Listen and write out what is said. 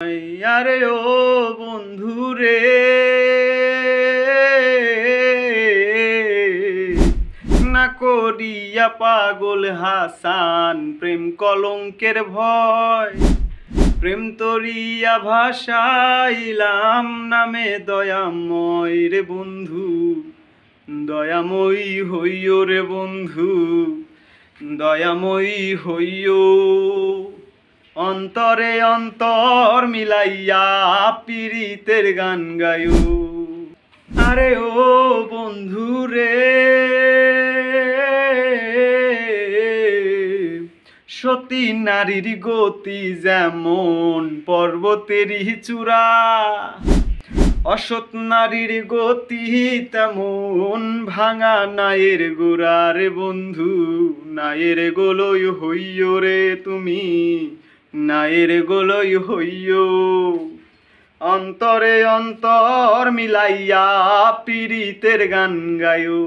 আরে ও বন্ধু রে, না করিয়া পাগল হাসান প্রেম কলঙ্কের ভয়। প্রেম তরিয়া ভাসাইলাম নামে দয়াময় রে বন্ধু, দয়াময়ী হইও রে বন্ধু, দয়াময়ী হইও। অন্তরে অন্তর মিলাইয়া পীড়িতের গান গায়ো। আরে ও বন্ধু রে, সতী নারীর গতি যেমন পর্বতেরই চূড়া, অসৎ নারীর গতি তেমন ভাঙা নায়ের গোড়া রে বন্ধু, নায়ের গোলই হইও রে তুমি, নায়ের গোলই হইও। অন্তরে অন্তর মিলাইয়া পীড়িতের গান গায়ো।